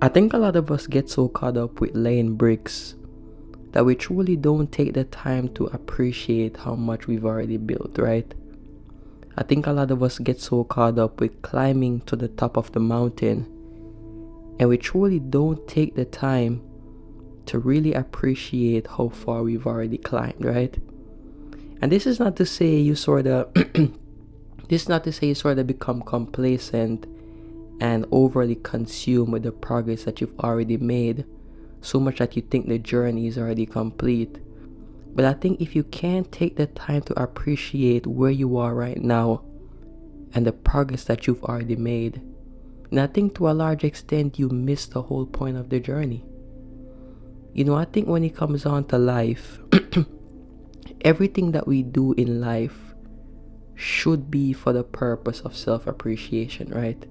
I think a lot of us get so caught up with laying bricks that we truly don't take the time to appreciate how much we've already built, right? I think a lot of us get so caught up with climbing to the top of the mountain, and we truly don't take the time to really appreciate how far we've already climbed, right? And this is not to say you sort of this is not to say you sort of become complacent and overly consumed with the progress that you've already made, so much that you think the journey is already complete. But I think if you can't take the time to appreciate where you are right now and the progress that you've already made, and I think to a large extent you miss the whole point of the journey. I think when it comes on to life, everything that we do in life should be for the purpose of self-appreciation, right?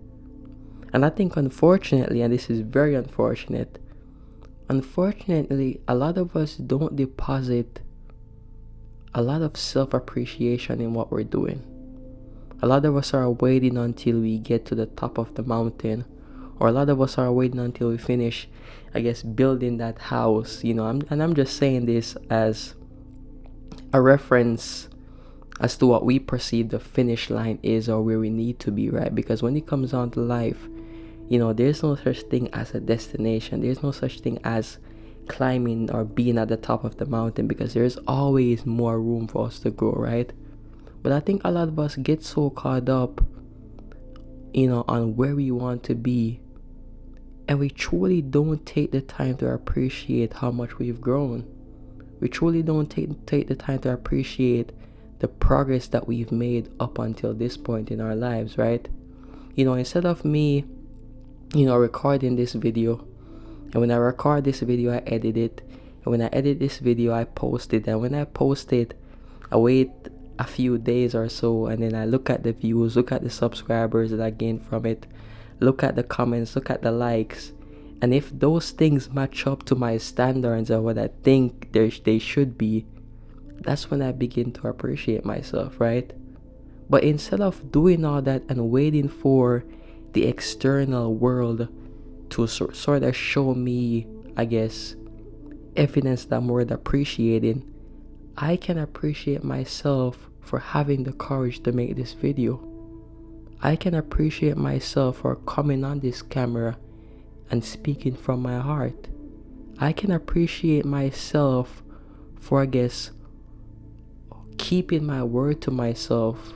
And I think unfortunately, and this is very unfortunate, a lot of us don't deposit a lot of self-appreciation in what we're doing. A lot of us are waiting until we get to the top of the mountain, or a lot of us are waiting until we finish, building that house. I'm just saying this as a reference as to what we perceive the finish line is, or where we need to be, right? Because when it comes on to life, there's no such thing as a destination. There's no such thing as climbing or being at the top of the mountain, because there's always more room for us to grow, right? But I think a lot of us get so caught up, on where we want to be, and we truly don't take the time to appreciate how much we've grown. We truly don't take the time to appreciate the progress that we've made up until this point in our lives, right? Instead of me, recording this video, and when I record this video, I edit it, and when I edit this video, I post it, and when I post it, I wait a few days or so, and then I look at the views, look at the subscribers that I gain from it, look at the comments, look at the likes, and if those things match up to my standards or what I think they should be, that's when I begin to appreciate myself, right? But instead of doing all that and waiting for the external world to sort of show me, evidence that I'm worth appreciating, I can appreciate myself for having the courage to make this video. I can appreciate myself for coming on this camera and speaking from my heart. I can appreciate myself for, keeping my word to myself,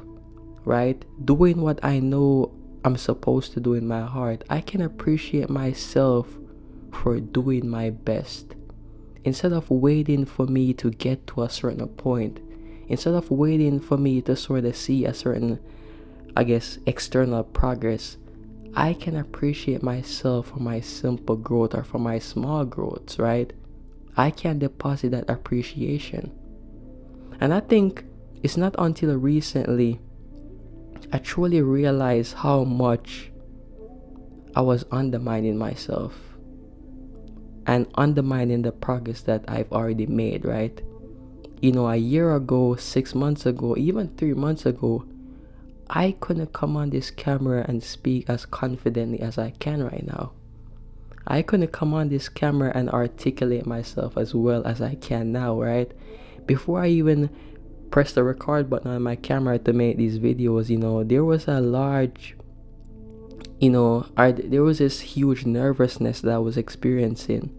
right? Doing what I know I'm supposed to do in my heart. I can appreciate myself for doing my best. Instead of waiting for me to get to a certain point, instead of waiting for me to sort of see a certain, external progress, I can appreciate myself for my simple growth or for my small growths, right? I can deposit that appreciation. And I think it's not until recently I truly realized how much I was undermining myself and undermining the progress that I've already made, right? A year ago, 6 months ago, even 3 months ago, I couldn't come on this camera and speak as confidently as I can right now. I couldn't come on this camera and articulate myself as well as I can now, right? Before I even press the record button on my camera to make these videos, there was a large, there was this huge nervousness that I was experiencing,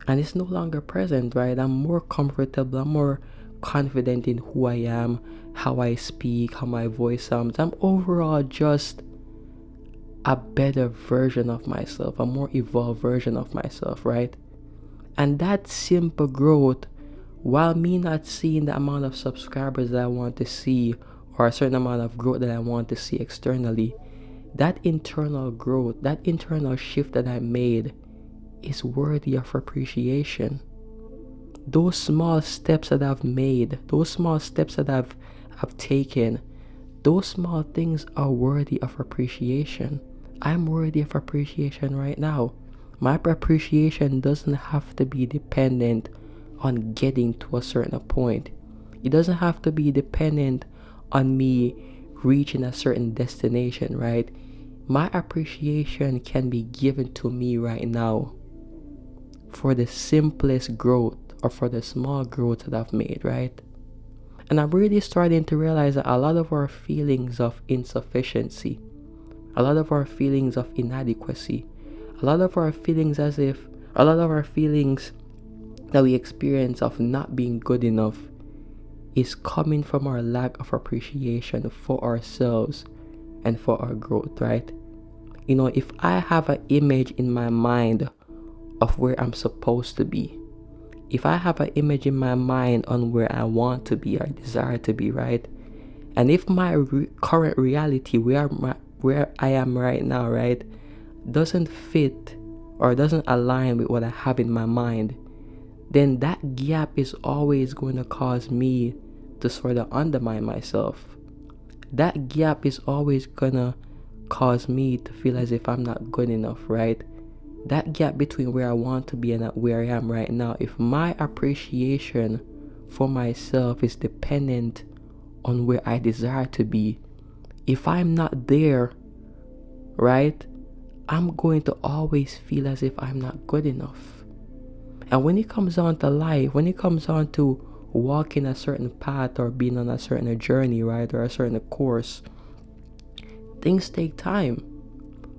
and it's no longer present, right? I'm more comfortable, I'm more confident in who I am, how I speak, how my voice sounds. I'm overall just a better version of myself, a more evolved version of myself, right? And that simple growth, while me not seeing the amount of subscribers that I want to see, or a certain amount of growth that I want to see externally, that internal growth, that internal shift that I made is worthy of appreciation. Those small steps that I've made, those small steps that I've taken, those small things are worthy of appreciation. I'm worthy of appreciation right now. My appreciation doesn't have to be dependent on getting to a certain point. It doesn't have to be dependent on me reaching a certain destination, right? My appreciation can be given to me right now for the simplest growth or for the small growth that I've made, right? And I'm really starting to realize that a lot of our feelings of insufficiency, a lot of our feelings of inadequacy, a lot of our feelings that we experience of not being good enough is coming from our lack of appreciation for ourselves and for our growth, right? If I have an image in my mind of where I'm supposed to be, if I have an image in my mind on where I want to be or desire to be, right? And if my current reality, where I am right now, right, doesn't fit or doesn't align with what I have in my mind, then that gap is always going to cause me to sort of undermine myself. That gap is always going to cause me to feel as if I'm not good enough, right? That gap between where I want to be and where I am right now, if my appreciation for myself is dependent on where I desire to be, if I'm not there, right, I'm going to always feel as if I'm not good enough. And when it comes down to life, when it comes down to walking a certain path or being on a certain journey, right, or a certain course, things take time.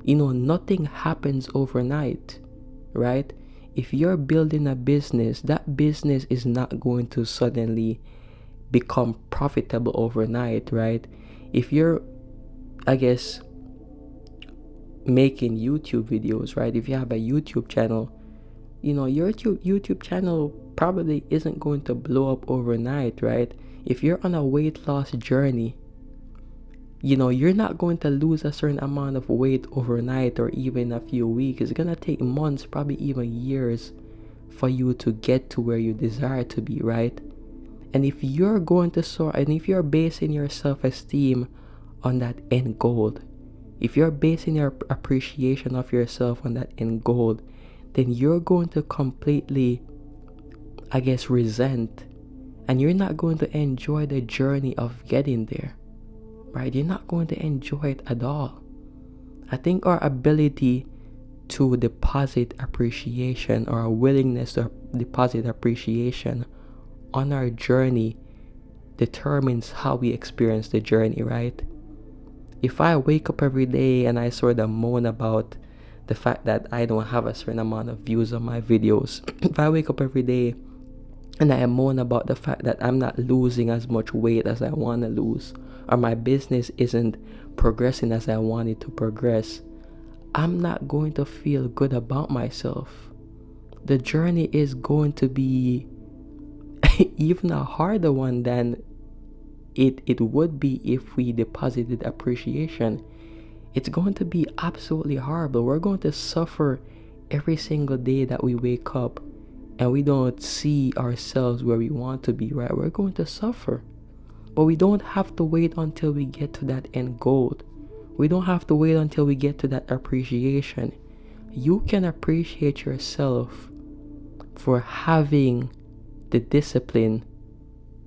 Nothing happens overnight, right? If you're building a business, that business is not going to suddenly become profitable overnight, right? If you're, I guess, making YouTube videos, right? If you have a YouTube channel, your YouTube channel probably isn't going to blow up overnight, right? If you're on a weight loss journey, you're not going to lose a certain amount of weight overnight or even a few weeks. It's gonna take months, probably even years, for you to get to where you desire to be, right? And if you're going to soar, and if you're basing your self-esteem on that end goal, if you're basing your appreciation of yourself on that end goal, then you're going to completely, I guess, resent, and you're not going to enjoy the journey of getting there, right? You're not going to enjoy it at all. I think our ability to deposit appreciation, or our willingness to deposit appreciation on our journey, determines how we experience the journey, right? If I wake up every day and I sort of moan about the fact that I don't have a certain amount of views on my videos, if I wake up every day and I moan about the fact that I'm not losing as much weight as I want to lose, or my business isn't progressing as I want it to progress, I'm not going to feel good about myself. The journey is going to be even a harder one than it would be if we deposited appreciation. It's going to be absolutely horrible. We're going to suffer every single day that we wake up and we don't see ourselves where we want to be, right? We're going to suffer. But we don't have to wait until we get to that end goal. We don't have to wait until we get to that appreciation. You can appreciate yourself for having the discipline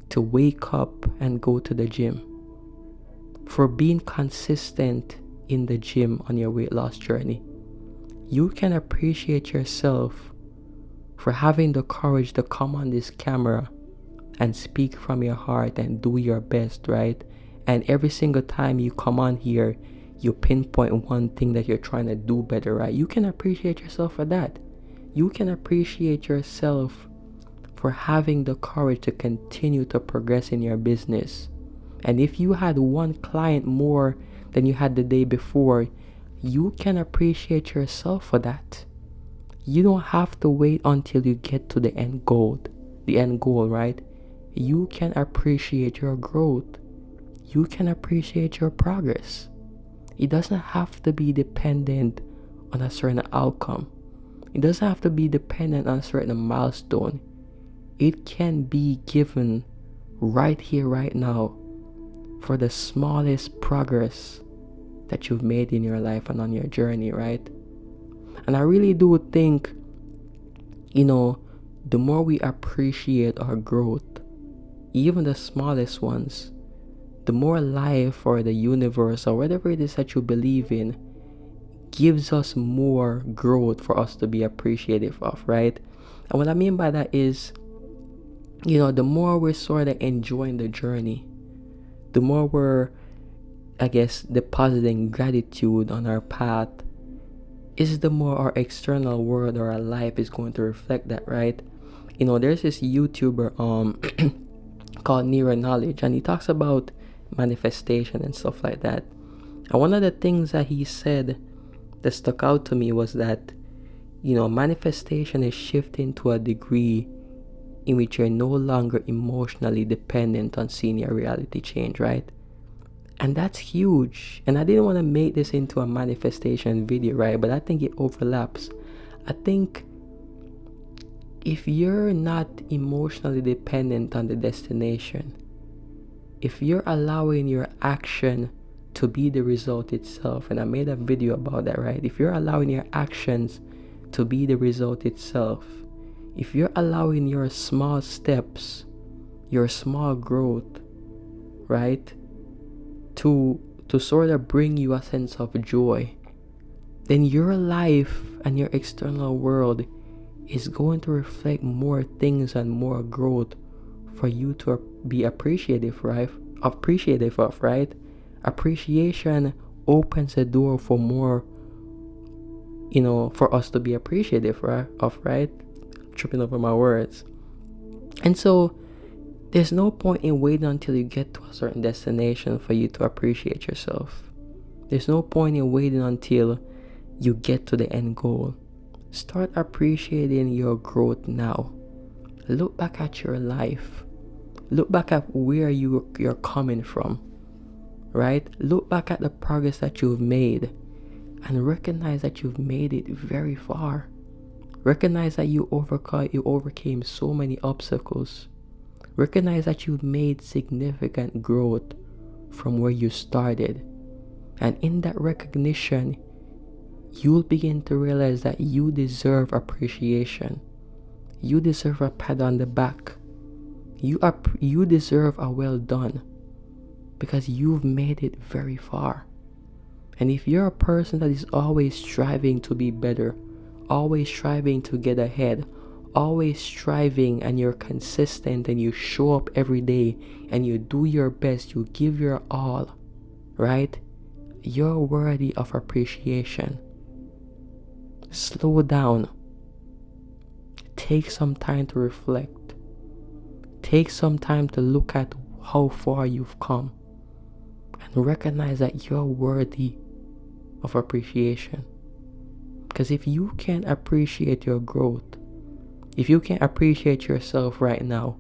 to wake up and go to the gym, for being consistent in the gym on your weight loss journey. You can appreciate yourself for having the courage to come on this camera and speak from your heart and do your best, right? And every single time you come on here, you pinpoint one thing that you're trying to do better, right? You can appreciate yourself for that. You can appreciate yourself for having the courage to continue to progress in your business. And if you had one client more than you had the day before, you can appreciate yourself for that. You don't have to wait until you get to the end goal, right? You can appreciate your growth. You can appreciate your progress. It doesn't have to be dependent on a certain outcome. It doesn't have to be dependent on a certain milestone. It can be given right here, right now, for the smallest progress that you've made in your life and on your journey, right? And I really do think, the more we appreciate our growth, even the smallest ones, the more life or the universe or whatever it is that you believe in gives us more growth for us to be appreciative of, right? And what I mean by that is, the more we're sort of enjoying the journey, the more we're, I guess, depositing gratitude on our path, is the more our external world or our life is going to reflect that, right? There's this YouTuber called Nero Knowledge, and he talks about manifestation and stuff like that. And one of the things that he said that stuck out to me was that, manifestation is shifting to a degree in which you're no longer emotionally dependent on seeing your reality change, right? And that's huge. And I didn't want to make this into a manifestation video, right? But I think it overlaps. I think if you're not emotionally dependent on the destination, if you're allowing your action to be the result itself, and I made a video about that, right? If you're allowing your actions to be the result itself, if you're allowing your small steps, your small growth, right, to sort of bring you a sense of joy, then your life and your external world is going to reflect more things and more growth for you to be appreciative, right? Appreciative of, right? Appreciation opens the door for more, for us to be appreciative, right? Right? Tripping over my words. And so there's no point in waiting until you get to a certain destination for you to appreciate yourself. There's no point in waiting until you get to the end goal. Start appreciating your growth now. Look back at your life. Look back at where you're coming from, right? Look back at the progress that you've made and recognize that you've made it very far. Recognize that you overcame so many obstacles. Recognize that you've made significant growth from where you started. And in that recognition, you'll begin to realize that you deserve appreciation. You deserve a pat on the back. You deserve a well done, because you've made it very far. And if you're a person that is always striving to be better, always striving to get ahead, always striving, and you're consistent and you show up every day and you do your best, you give your all, right? You're worthy of appreciation. Slow down. Take some time to reflect. Take some time to look at how far you've come and recognize that you're worthy of appreciation. Because if you can't appreciate your growth, if you can't appreciate yourself right now,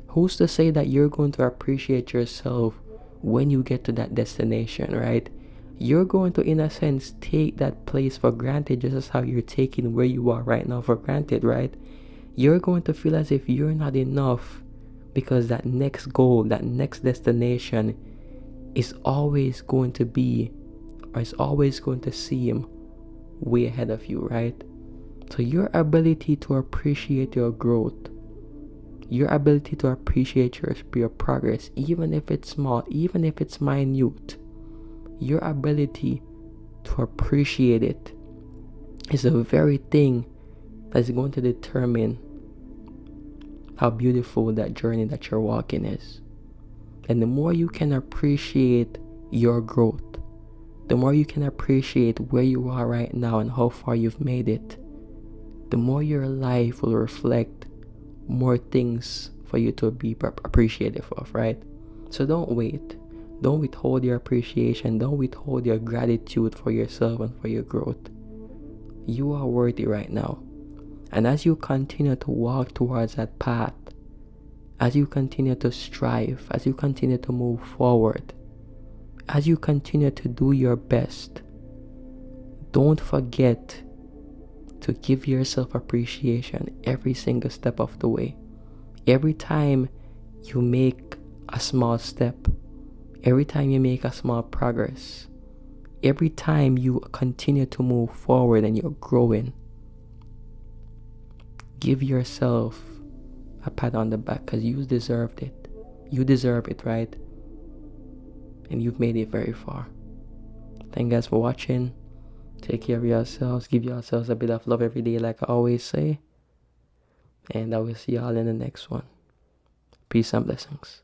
who's to say that you're going to appreciate yourself when you get to that destination, right? You're going to, in a sense, take that place for granted, just as how you're taking where you are right now for granted, right? You're going to feel as if you're not enough because that next goal, that next destination is always going to be, or is always going to seem way ahead of you, right? So your ability to appreciate your growth, your ability to appreciate your progress, even if it's small, even if it's minute, your ability to appreciate it is the very thing that's going to determine how beautiful that journey that you're walking is. And the more you can appreciate your growth, the more you can appreciate where you are right now and how far you've made it, the more your life will reflect more things for you to be appreciative of, right? So don't wait. Don't withhold your appreciation. Don't withhold your gratitude for yourself and for your growth. You are worthy right now. And as you continue to walk towards that path, as you continue to strive, as you continue to move forward, as you continue to do your best, don't forget to give yourself appreciation every single step of the way. Every time you make a small step, every time you make a small progress, every time you continue to move forward and you're growing, give yourself a pat on the back, because you deserved it. You deserve it, right? And you've made it very far. Thank you guys for watching. Take care of yourselves. Give yourselves a bit of love every day, like I always say. And I will see y'all in the next one. Peace and blessings.